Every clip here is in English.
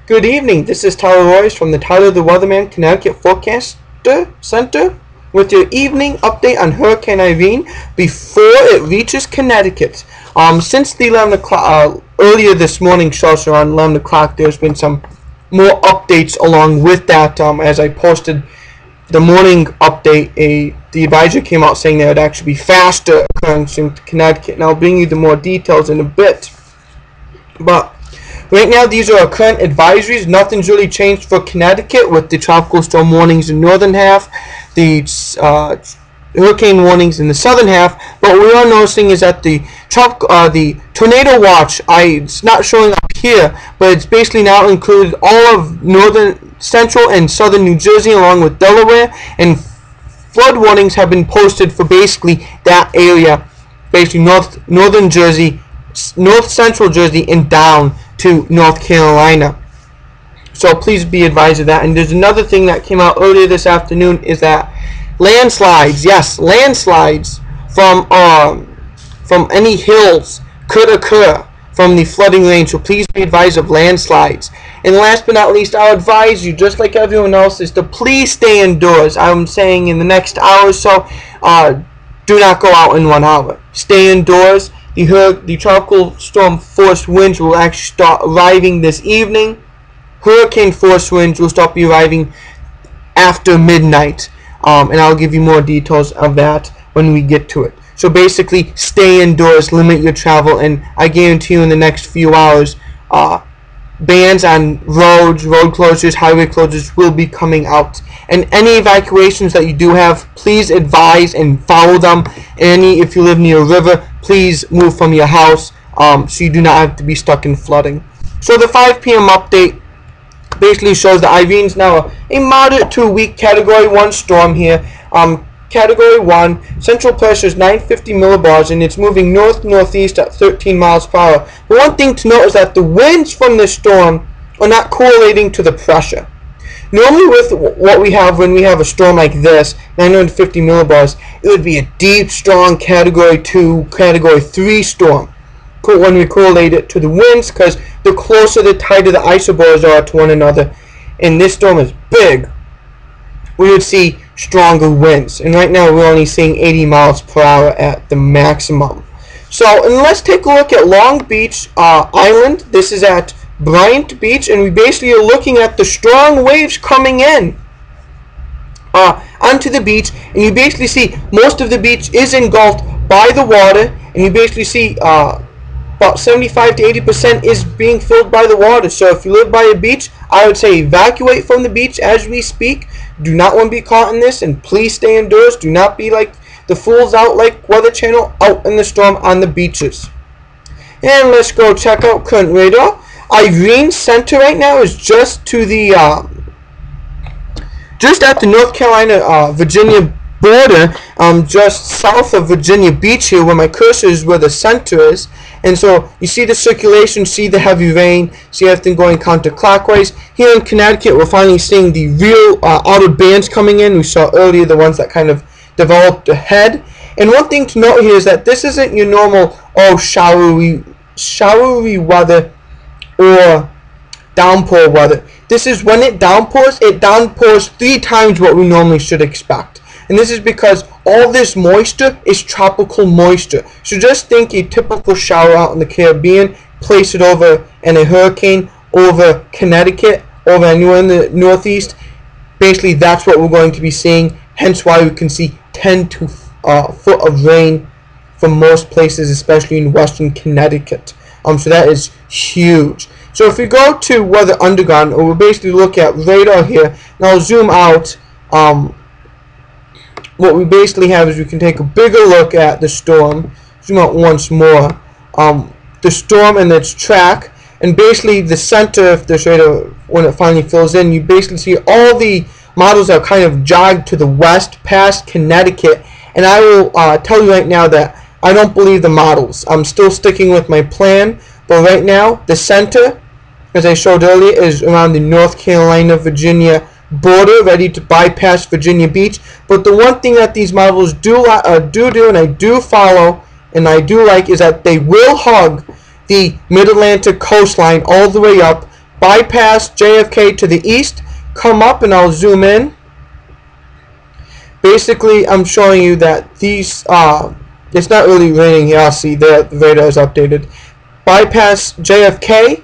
Good evening. This is Tyler Royce from the Tyler the Weatherman Connecticut Forecaster Center with your evening update on Hurricane Irene before it reaches Connecticut. Since the 11 o'clock, earlier this morning show, so around 11 o'clock, there's been some more updates along with that. As I posted the morning update, the advisor came out saying there would actually be faster occurrence in Connecticut, and I'll bring you the more details in a bit. But right now, these are our current advisories. Nothing's really changed for Connecticut with the tropical storm warnings in the northern half, the hurricane warnings in the southern half. But what we are noticing is that the tornado watch, it's not showing up here, but it's basically now included all of northern, central, and southern New Jersey along with Delaware, and flood warnings have been posted for basically that area, basically northern Jersey, north central Jersey, and down to North Carolina. So please be advised of that. And there's another thing that came out earlier this afternoon is that landslides, yes, landslides from any hills could occur from the flooding rain. So please be advised of landslides. And last but not least, I'll advise you, just like everyone else, is to please stay indoors. I'm saying in the next hour or so, do not go out in 1 hour. Stay indoors. The tropical storm force winds will actually start arriving this evening. Hurricane force winds will start arriving after midnight. And I'll give you more details of that when we get to it. So basically, stay indoors, limit your travel, and I guarantee you in the next few hours, bans on roads, road closures, highway closures will be coming out. And any evacuations that you do have, please advise and follow them. If you live near a river, please move from your house so you do not have to be stuck in flooding. So the 5 p.m. update basically shows that Irene's now a moderate to weak Category 1 storm here. Category 1, central pressure is 950 millibars, and it's moving north-northeast at 13 miles per hour. But one thing to note is that the winds from this storm are not correlating to the pressure. Normally with what we have when we have a storm like this, 950 millibars, it would be a deep, strong Category 2, Category 3 storm when we correlate it to the winds, because the closer, the tighter the isobars are to one another, and this storm is big, we would see stronger winds. And right now we're only seeing 80 miles per hour at the maximum. So, and let's take a look at Long Beach Island. This is at Bryant Beach, and we basically are looking at the strong waves coming in onto the beach, and you basically see most of the beach is engulfed by the water, and you basically see about 75 to 80% is being filled by the water. So if you live by a beach, I would say evacuate from the beach as we speak. Do not want to be caught in this, and please stay indoors. Do not be like the fools out like Weather Channel out in the storm on the beaches. And let's go check out current radar. Irene's center right now is just to the just at the North Carolina Virginia border, just south of Virginia Beach here, where my cursor is, where the center is. And so you see the circulation, see the heavy rain, see everything going counterclockwise. Here in Connecticut, we're finally seeing the real outer bands coming in. We saw earlier the ones that kind of developed ahead. And one thing to note here is that this isn't your normal showery weather or downpour weather. This is when it downpours 3 times what we normally should expect. And this is because all this moisture is tropical moisture. So just think a typical shower out in the Caribbean, place it over in a hurricane, over Connecticut, over anywhere in the Northeast. Basically, that's what we're going to be seeing. Hence why we can see 10 to foot of rain from most places, especially in western Connecticut. So that is huge. So if we go to weather underground, we'll basically look at radar here, and I'll zoom out. What we basically have is we can take a bigger look at the storm. Zoom out once more. The storm and its track, and basically the center of this radar, when it finally fills in, you basically see all the models are kind of jogged to the west past Connecticut. And I will tell you right now that I don't believe the models. I'm still sticking with my plan, but right now the center, as I showed earlier, is around the North Carolina, Virginia border, ready to bypass Virginia Beach. But the one thing that these models do, and I do follow, and I do like, is that they will hug the Mid-Atlantic coastline all the way up bypass JFK to the east, come up, and I'll zoom in. Basically, I'm showing you that these, it's not really raining here. I'll see the radar is updated. Bypass JFK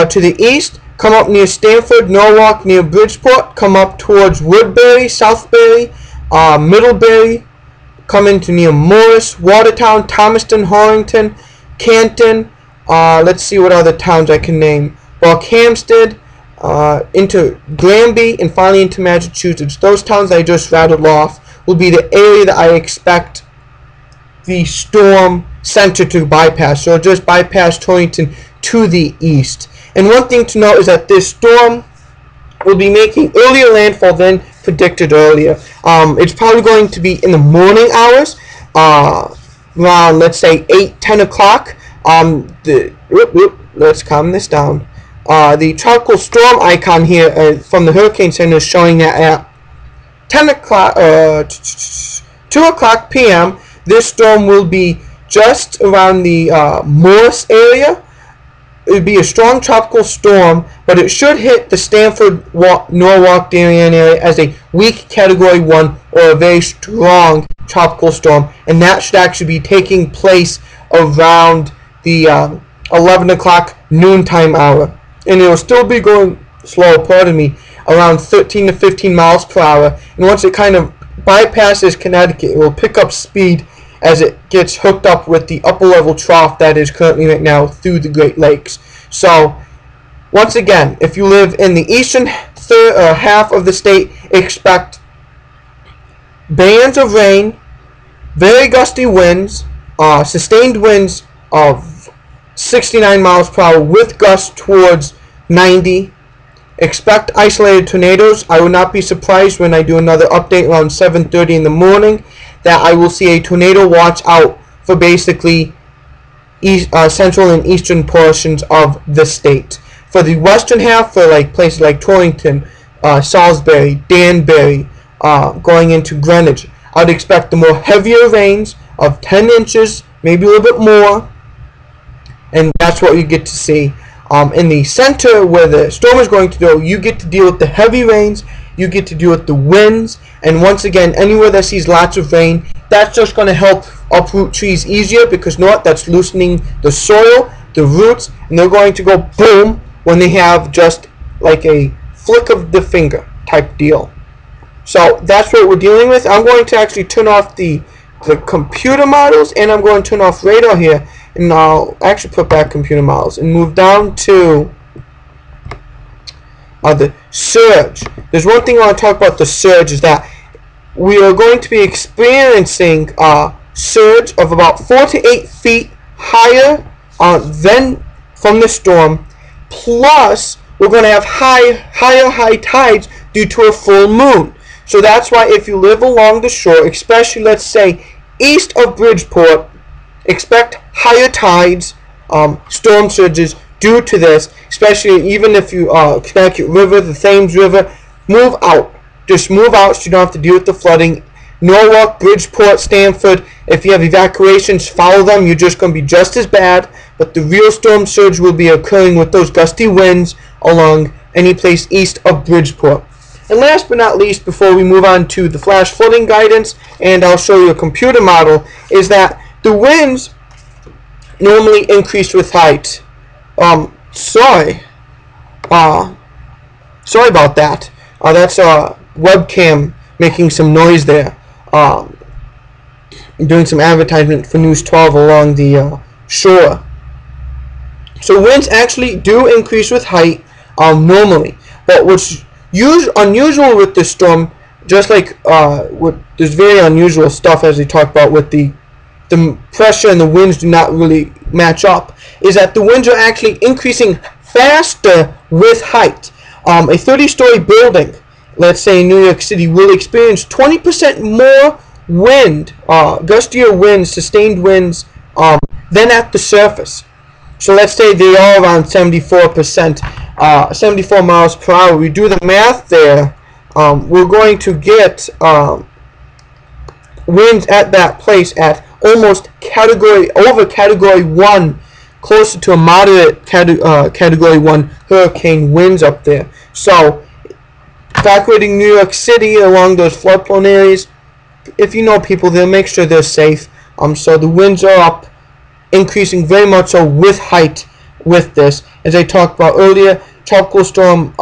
to the east, come up near Stanford, Norwalk, near Bridgeport, come up towards Woodbury, Southbury, Middlebury, come into near Morris, Watertown, Thomaston, Horrington, Canton, let's see what other towns I can name, Hampstead, into Granby, and finally into Massachusetts. Those towns I just rattled off will be the area that I expect the storm center to bypass. So just bypass Torrington to the east. And one thing to note is that this storm will be making earlier landfall than predicted earlier. It's probably going to be in the morning hours, around, let's say, 8-10 o'clock. Let's calm this down. The tropical storm icon here from the Hurricane Center is showing that at 10 o'clock, 2 o'clock p.m., this storm will be just around the Morris area. It would be a strong tropical storm, but it should hit the Stanford, Norwalk, Darien area as a weak Category 1 or a very strong tropical storm, and that should actually be taking place around the 11 o'clock noontime hour. And it will still be going slow, pardon me, around 13 to 15 miles per hour. And once it kind of bypasses Connecticut, it will pick up speed as it gets hooked up with the upper level trough that is currently right now through the Great Lakes. So, once again, if you live in the eastern half of the state, expect bands of rain, very gusty winds, sustained winds of 69 miles per hour with gusts towards 90. Expect isolated tornadoes. I will not be surprised when I do another update around 7:30 in the morning that I will see a tornado watch out for basically central and eastern portions of the state. For the western half, for like places like Torrington, Salisbury, Danbury, going into Greenwich, I would expect the more heavier rains of 10 inches, maybe a little bit more, and that's what you get to see. In the center where the storm is going to go, you get to deal with the heavy rains, you get to deal with the winds, and once again, anywhere that sees lots of rain, that's just going to help uproot trees easier because what? That's loosening the soil, the roots, and they're going to go boom when they have just like a flick of the finger type deal. So that's what we're dealing with. I'm going to actually turn off the computer models, and I'm going to turn off radar here, and I'll actually put back computer models and move down to the surge. There's one thing I want to talk about the surge is that we are going to be experiencing a surge of about 4 to 8 feet higher than from the storm. Plus, we're going to have higher high tides due to a full moon. So that's why if you live along the shore, especially let's say east of Bridgeport, expect higher tides, storm surges due to this, especially even if you Connecticut River, the Thames River, move out. Just move out so you don't have to deal with the flooding. Norwalk, Bridgeport, Stanford, if you have evacuations, follow them. You're just going to be just as bad, but the real storm surge will be occurring with those gusty winds along any place east of Bridgeport. And last but not least, before we move on to the flash flooding guidance, and I'll show you a computer model, is that the winds normally increase with height. Sorry about that. That's a webcam making some noise there. Doing some advertisement for News 12 along the shore. So winds actually do increase with height normally, but what's unusual with this storm, just like there's very unusual stuff as we talked about with the pressure and the winds do not really match up, is that the winds are actually increasing faster with height. A 30-story building, let's say in New York City, will experience 20% more wind, gustier winds, sustained winds, than at the surface. So let's say they are around 74%, 74 miles per hour. We do the math there, we're going to get winds at that place at almost category 1 closer to a moderate Category 1 hurricane winds up there. So, evacuating New York City along those flood-prone areas, if you know people there, make sure they're safe. So the winds are up, increasing very much so with height with this. As I talked about earlier, tropical storm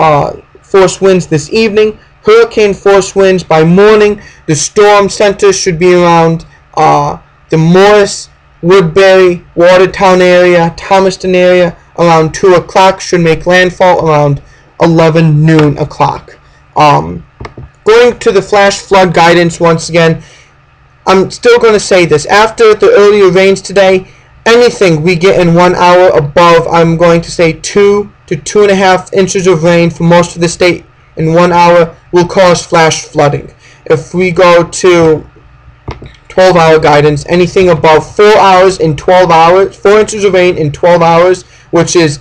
force winds this evening, hurricane force winds by morning. The storm center should be around the Morris, Woodbury, Watertown area, Thomaston area around 2 o'clock. Should make landfall around 11 noon o'clock. Going to the flash flood guidance once again, I'm still going to say this. After the earlier rains today, anything we get in 1 hour above, I'm going to say 2 to 2.5 inches of rain for most of the state in 1 hour will cause flash flooding. If we go to 12-hour guidance, anything above 4 hours in 12 hours, 4 inches of rain in 12 hours, which is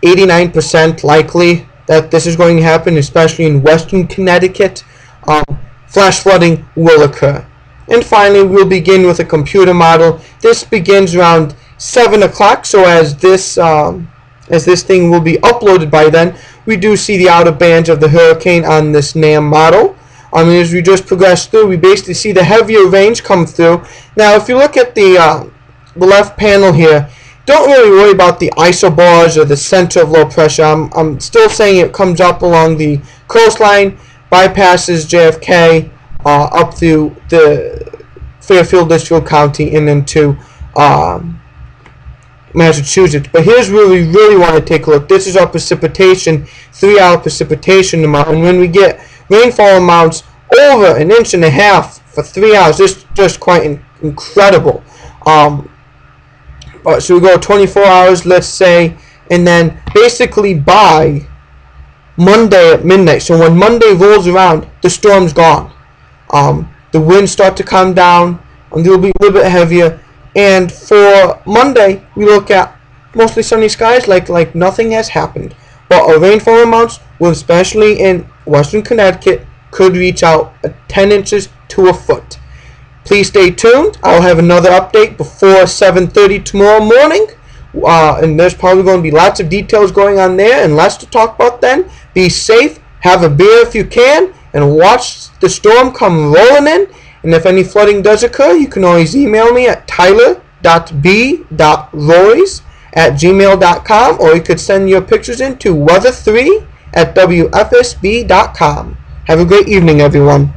89% likely that this is going to happen, especially in western Connecticut, flash flooding will occur. And finally, we'll begin with a computer model. This begins around 7 o'clock, so as this thing will be uploaded by then, we do see the outer bands of the hurricane on this NAM model. As we just progress through, we basically see the heavier rains come through. Now, if you look at the left panel here, don't really worry about the isobars or the center of low pressure. I'm still saying it comes up along the coastline, bypasses JFK, up through the Fairfield, Litchfield County, and into Massachusetts. But here's where we really want to take a look. This is our precipitation, 3-hour precipitation amount. And when we get rainfall amounts over 1.5 inches for 3 hours, this is just quite incredible. So we go 24 hours, let's say, and then basically by Monday at midnight. So when Monday rolls around, the storm's gone. The winds start to come down, and they'll be a little bit heavier. And for Monday, we look at mostly sunny skies, like nothing has happened. But our rainfall amounts, especially in western Connecticut, could reach out 10 inches to a foot. Please stay tuned. I'll have another update before 7:30 tomorrow morning. And there's probably going to be lots of details going on there and lots to talk about then. Be safe. Have a beer if you can. And watch the storm come rolling in. And if any flooding does occur, you can always email me at tyler.b.royce@gmail.com, or you could send your pictures in to weather3@wfsb.com. Have a great evening, everyone.